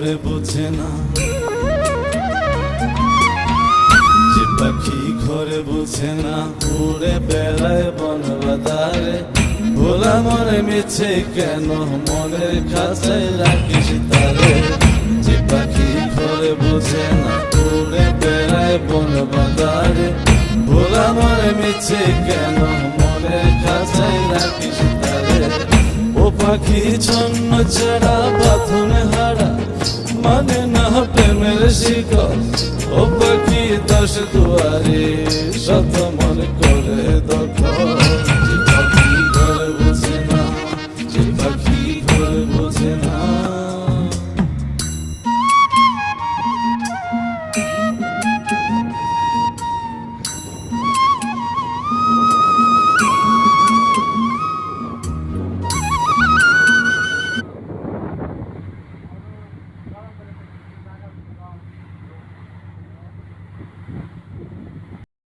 ঘরে বোঝে না, যে পাখি ঘরে বোঝে না, উড়ে বেড়ায় বন বাদারে। ভোলা মনে মিছে কেন মনের খাঁচায় রাখিস তারে, যে পাখি ঘরে বোঝে না, উড়ে বেড়ায় বন বাদারে। ভোলা মনে মিছে কেন মনের খাঁচায় রাখিস তারে। ও পাখি ছন্ন ছাড়া বাঁধনে হারা, মানে না প্রেমের শিকল। ও পাখি 10 দুয়ারে শত মন।